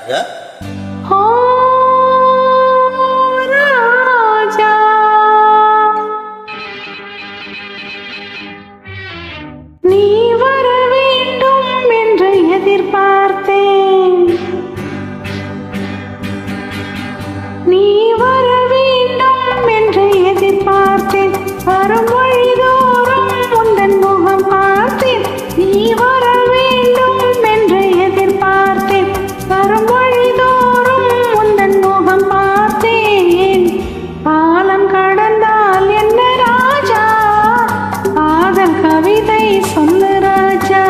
ராஜா. ராஜா நீ வர வேண்டும் என்று எதிர்பார்த்தேன், நீ வர வேண்டும் என்று எதிர்பார்த்தேன், வரும் வழிதோறும் உந்தன் முகம் பார்த்தேன். நீ வர வேண்டும் என்று எதிர்பார்த்தேன், வரும் வழிதோறும் உந்தன் முகம் பார்த்தேன். பாலம் கடந்தால் என்ன ராஜா, காதல் கவிதை சொல்லு ராஜா.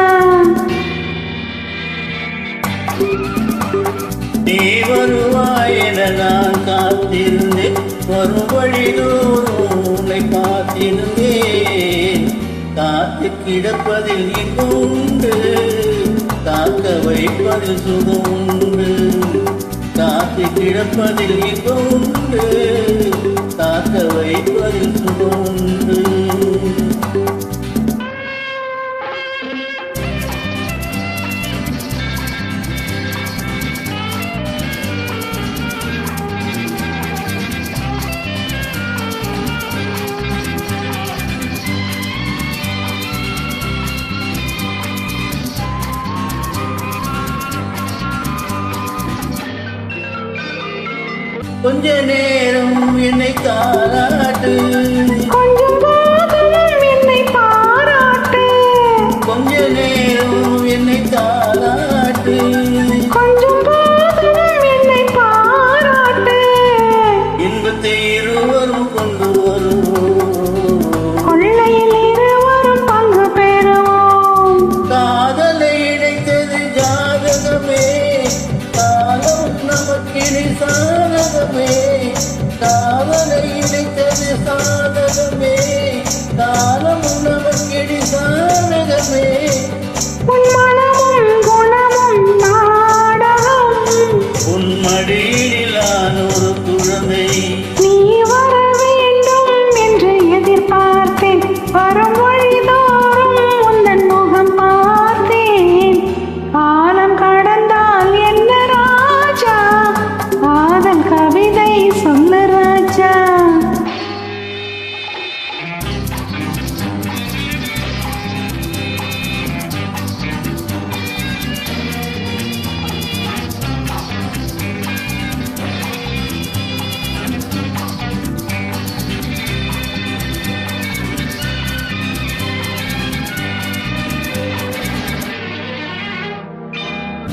நீ வருவாய் என நான் காத்திருந்தேன், வரும் வழிதோறும் உன்னை பார்த்திருந்தேன். காத்து கிடப்பதில் இன்பம் உண்டு, காக்க வைப்பதில் சுகம் உண்டு. காத்து கிடப்பதில் இன்பம் உண்டு, காக்க வைப்பதில் சுகம் உண்டு. கொஞ்ச நேரம் என்னை தாராட்டு, கொஞ்சம் போதும் என்னை பாராட்டு, கொஞ்ச நேரம் என்னை தாராட்டு. கொஞ்சம் போதும் என்னை பாராட்டு. இன்பத்தை இருவரும் கொண்டு வருவோம், கொள்ளையில் இருவரும் பங்கு பெறுவோம். காதலை இணைத்தது ஜாதகமே, காலம் நமக்கினி சாதகமே. காதலை இணைத்தது சாதகமே, காலம் நமக்கினி சாதகமே. உன் மனமும் குணமும் நாடகம், உன் மடியில் நான் ஒரு குழந்தை. நீ வர வேண்டும் என்று எதிர்பார்த்தேன், வரும் வழிதோறும் உந்தன் முகம் பார்த்தேன். காலம் கடந்தால் என்ன ராஜா, காதல் கவிதை சொல்லு ராஜா.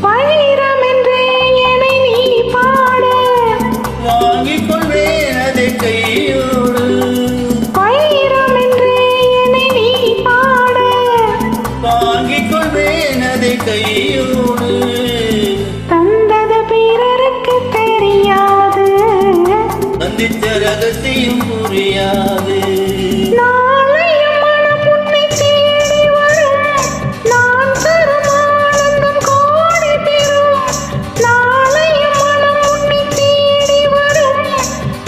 வைரம் என்றே என்னை நீ பாடு, வாங்கிக் கொள்வேன் அதை கையோடு. வைரம் என்றே என்னை நீ பாடு, வாங்கிக் கொள்வேன் அதை கையோடு. தந்தது பிறருக்கு தெரியாது, சந்தித்த ரகசியம் புரியாது. நாளையும் மனம் உன்னை தேடி வரும், நான் தரும் ஆனந்தம் கோடி பெறும். நாளையும் மனம் உன்னை தேடி வரும்,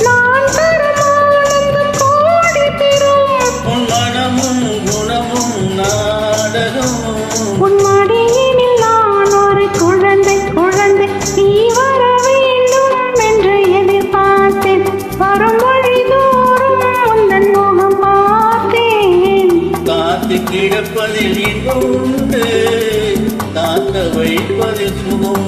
நான் தரும் ஆனந்தம் கோடி பெறும். உன் மனமும் குணமும் நாடகமும், உன் மடியினில் நான் ஒரு குழந்தை, குழந்தை. நீ வர வேண்டும் என்று எதிர்பார்த்தேன், வரும் வழிதோறும் உந்தன் முகம் பார்த்தேன். காத்து கிடப்பதில் இன்பம் உண்டு, காக்க வைப்பதில் சுகம்